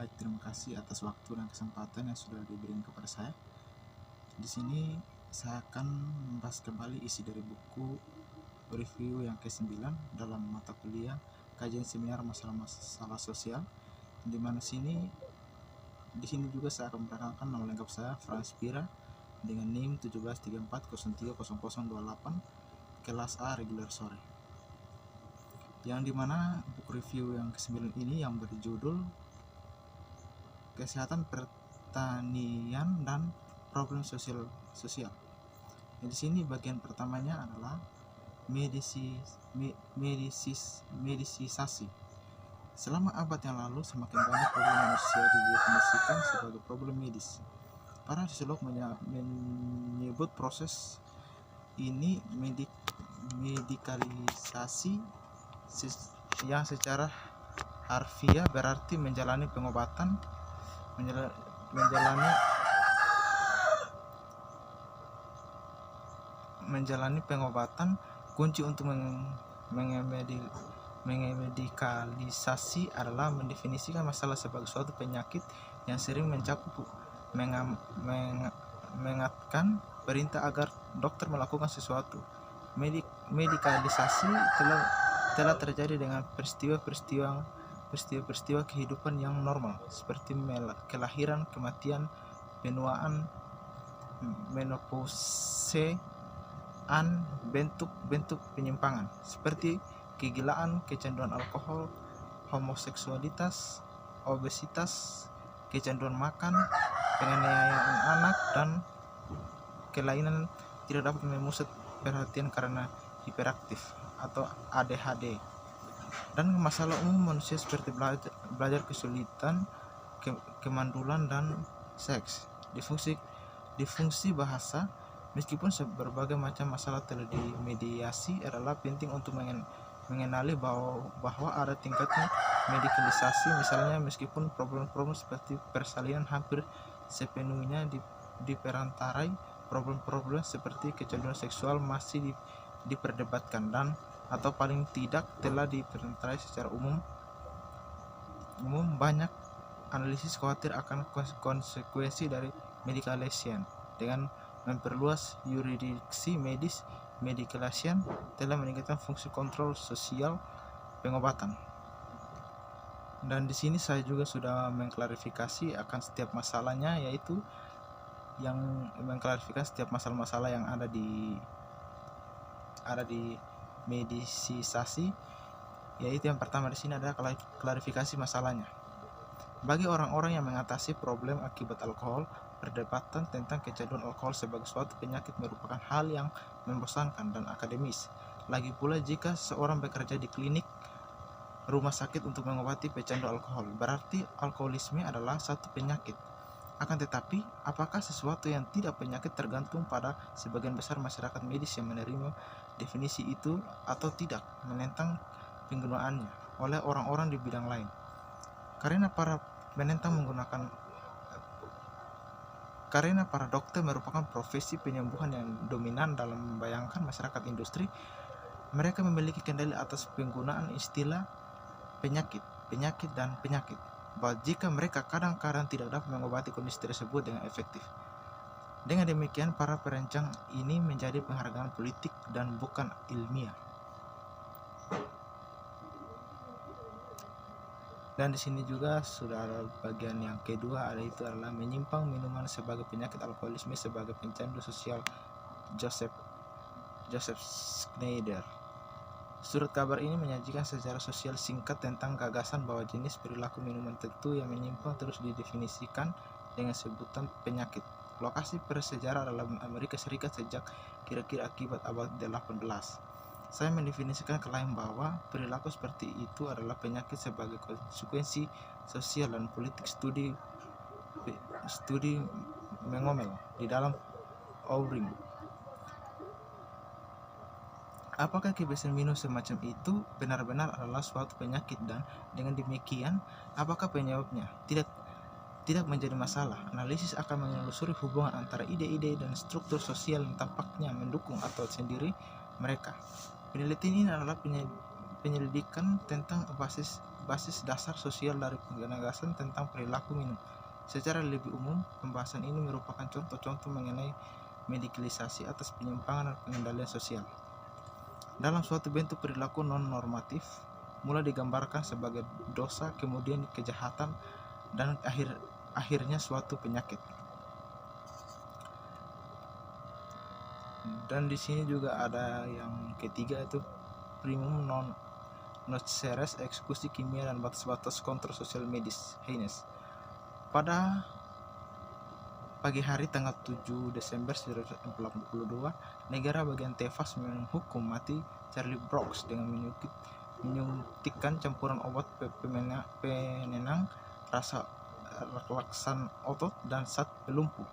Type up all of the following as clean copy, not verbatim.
Baik, terima kasih atas waktu dan kesempatan yang sudah diberikan kepada saya. Di sini saya akan membahas kembali isi dari buku review yang ke-9 dalam mata kuliah kajian seminar masalah-masalah sosial. Di mana di sini juga saya akan memperkenalkan nama lengkap saya, Frans Pira, dengan NIM 1734030028, kelas A reguler sore. Yang dimana buku review yang ke-9 ini yang berjudul Kesehatan Pertanian dan Problem Sosial. Di sini bagian pertamanya adalah medisisasi. Selama abad yang lalu, semakin banyak problem manusia didefinisikan sebagai problem medis. Para sosiolog menyebut proses ini medikalisasi, yang secara harfiah berarti menjalani pengobatan kunci untuk mengemedikalisasi adalah mendefinisikan masalah sebagai suatu penyakit yang sering mencakup mengingatkan perintah agar dokter melakukan sesuatu. Medikalisasi telah terjadi dengan peristiwa kehidupan yang normal seperti kelahiran, kematian, penuaan, menopause, bentuk penyimpangan seperti kegilaan, kecanduan alkohol, homoseksualitas, obesitas, kecanduan makan, penganiayaan anak, dan kelainan tidak dapat memusat perhatian karena hiperaktif atau ADHD. Dan masalah umum manusia seperti belajar kesulitan, kemandulan, dan seks. Difungsi bahasa, meskipun berbagai macam masalah telah dimediasi, adalah penting untuk mengenali bahwa ada tingkatnya medikalisasi. Misalnya, meskipun problem-problem seperti persalinan hampir sepenuhnya diperantarai, problem-problem seperti kecanduan seksual masih diperdebatkan atau paling tidak telah diperantarai secara umum. Banyak analisis khawatir akan konsekuensi dari medicalization. Dengan memperluas yurisdiksi medis, medicalization telah meningkatkan fungsi kontrol sosial pengobatan. Dan di sini saya juga sudah mengklarifikasi akan setiap masalahnya, yaitu yang mengklarifikasi setiap masalah-masalah yang ada di medisisasi, yaitu yang pertama di sini adalah klarifikasi masalahnya. Bagi orang-orang yang mengatasi problem akibat alkohol, perdebatan tentang kecanduan alkohol sebagai suatu penyakit merupakan hal yang membosankan dan akademis. Lagi pula, jika seorang bekerja di klinik rumah sakit untuk mengobati pecandu alkohol, berarti alkoholisme adalah satu penyakit. Akan tetapi, apakah sesuatu yang tidak penyakit tergantung pada sebagian besar masyarakat medis yang menerima definisi itu atau tidak, menentang penggunaannya oleh orang-orang di bidang lain. Karena para dokter merupakan profesi penyembuhan yang dominan dalam membayangkan masyarakat industri, mereka memiliki kendali atas penggunaan istilah penyakit, dan penyakit. Bahwa jika mereka kadang-kadang tidak dapat mengobati kondisi tersebut dengan efektif. Dengan demikian, para perancang ini menjadi penghargaan politik dan bukan ilmiah. Dan di sini juga sudah ada bagian yang kedua, yaitu adalah menyimpang minuman sebagai penyakit alkoholisme sebagai pencandu sosial Joseph Schneider. Surat kabar ini menyajikan sejarah sosial singkat tentang gagasan bahwa jenis perilaku minuman tertentu yang menyimpang terus didefinisikan dengan sebutan penyakit. Lokasi persejarah dalam Amerika Serikat sejak kira-kira akibat abad 18. Saya mendefinisikan klaim bahwa perilaku seperti itu adalah penyakit sebagai konsekuensi sosial dan politik studi mengomel di dalam Ouring. Apakah kebiasaan minum semacam itu benar-benar adalah suatu penyakit, dan dengan demikian apakah penyebabnya tidak menjadi masalah? Analisis akan menelusuri hubungan antara ide-ide dan struktur sosial yang tampaknya mendukung atau sendiri mereka. Penelitian ini adalah penyelidikan tentang basis dasar sosial dari penegasan tentang perilaku minum. Secara lebih umum, pembahasan ini merupakan contoh-contoh mengenai medikalisasi atas penyimpangan dan pengendalian sosial. Dalam suatu bentuk perilaku non-normatif, mulai digambarkan sebagai dosa, kemudian kejahatan, dan akhirnya suatu penyakit. Dan di sini juga ada yang ketiga, itu primum non nocere eksekusi kimia dan batas-batas kontrol sosial medis Haynes. Pada pagi hari tanggal 7 Desember 1982, negara bagian Texas menghukum mati Charlie Brooks dengan menyuntikkan campuran obat penenang rasa relaksan otot dan zat pelumpuh.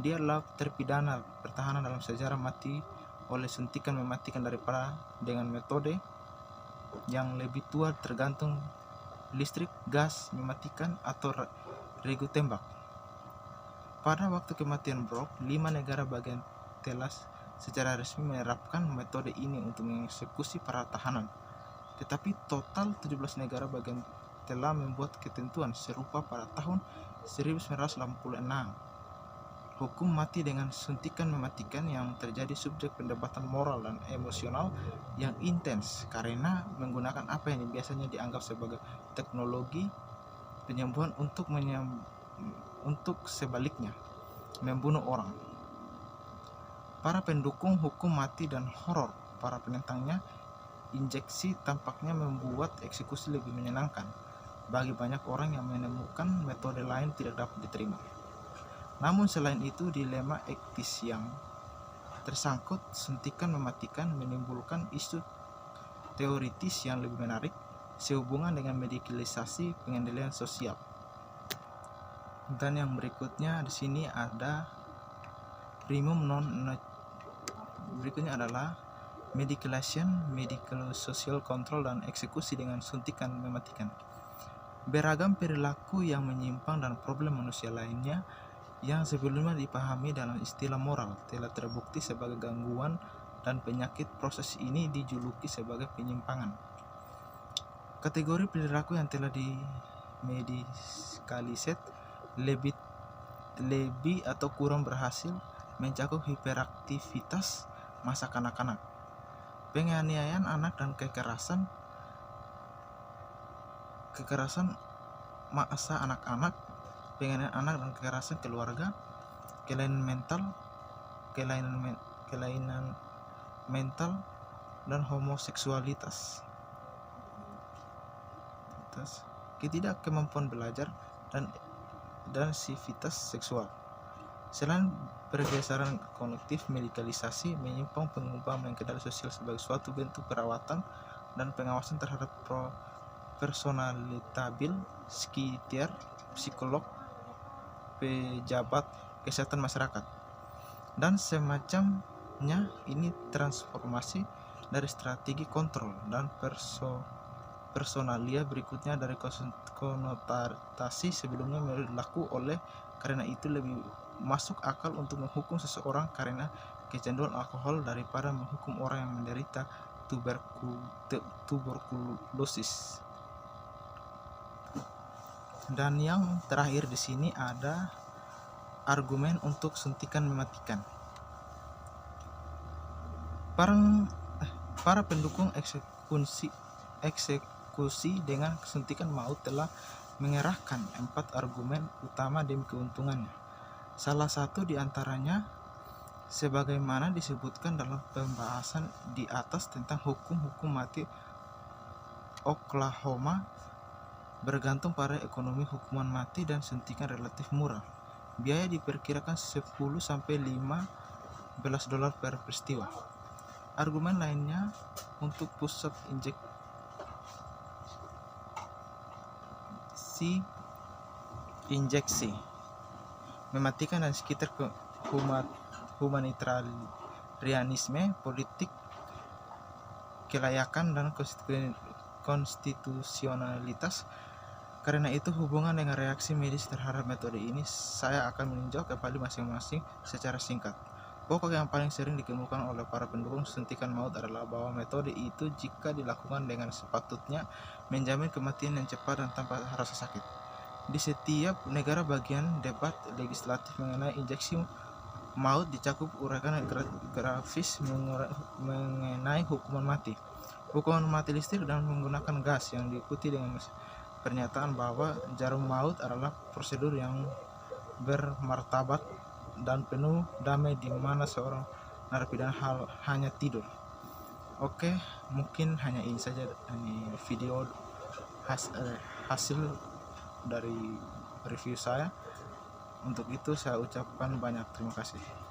Dia adalah terpidana pertahanan dalam sejarah mati oleh suntikan mematikan daripada dengan metode yang lebih tua tergantung listrik, gas mematikan, atau regu tembak. Pada waktu kematian Brock, 5 negara bagian telah secara resmi menerapkan metode ini untuk mengeksekusi para tahanan. Tetapi total 17 negara bagian telah membuat ketentuan serupa pada tahun 1986. Hukum mati dengan suntikan mematikan yang terjadi subjek pendebatan moral dan emosional yang intens karena menggunakan apa yang biasanya dianggap sebagai teknologi penyembuhan untuk sebaliknya membunuh orang. Para pendukung hukum mati dan horor para penentangnya, injeksi tampaknya membuat eksekusi lebih menyenangkan. Bagi banyak orang yang menemukan metode lain tidak dapat diterima. Namun selain itu, dilema etis yang tersangkut suntikan mematikan menimbulkan isu teoritis yang lebih menarik sehubungan dengan medikalisasi pengendalian sosial. Dan yang berikutnya di sini ada primum non berikutnya adalah medicalization, medical social control, dan eksekusi dengan suntikan mematikan. Beragam perilaku yang menyimpang dan problem manusia lainnya yang sebelumnya dipahami dalam istilah moral telah terbukti sebagai gangguan dan penyakit. Proses ini dijuluki sebagai penyimpangan. Kategori perilaku yang telah dimedikalisir lebih atau kurang berhasil mencakup hiperaktivitas masa kanak-kanak, penganiayaan anak dan kekerasan masa anak-anak, penganiayaan anak dan kekerasan keluarga, kelainan mental dan homoseksualitas, ketidakkemampuan belajar dan sivitas seksual. Selain pergeseran kognitif, medikalisasi menyimpang pengubahan kendali sosial sebagai suatu bentuk perawatan dan pengawasan terhadap personalitabil, psikiater, psikolog, pejabat kesehatan masyarakat, dan semacamnya. Ini transformasi dari strategi kontrol dan personalia berikutnya dari konotasi sebelumnya berlaku. Oleh karena itu lebih masuk akal untuk menghukum seseorang karena kecanduan alkohol daripada menghukum orang yang menderita tuberkulosis. Dan yang terakhir di sini ada argumen untuk suntikan mematikan. Para pendukung eksekusi dengan suntikan maut telah mengerahkan 4 argumen utama demi keuntungannya. Salah satu di antaranya, sebagaimana disebutkan dalam pembahasan di atas tentang hukum mati Oklahoma, bergantung pada ekonomi hukuman mati dan suntikan relatif murah. Biaya diperkirakan $10-15 per peristiwa. Argumen lainnya untuk pusat injeksi mematikan dan sekitar humanitarianisme, politik kelayakan dan konstitusionalitas. Karena itu, hubungan dengan reaksi medis terhadap metode ini saya akan meninjau kembali masing-masing secara singkat. Pokok yang paling sering dikemukakan oleh para pendukung suntikan maut adalah bahwa metode itu jika dilakukan dengan sepatutnya menjamin kematian yang cepat dan tanpa rasa sakit. Di setiap negara bagian debat legislatif mengenai injeksi maut dicakup uraian grafis mengenai hukuman mati. Hukuman mati listrik dan menggunakan gas yang diikuti dengan pernyataan bahwa jarum maut adalah prosedur yang bermartabat dan penuh damai di mana seorang narapidana hanya tidur. Oke, mungkin hanya ini saja ini video hasil dari review saya. Untuk itu saya ucapkan banyak terima kasih.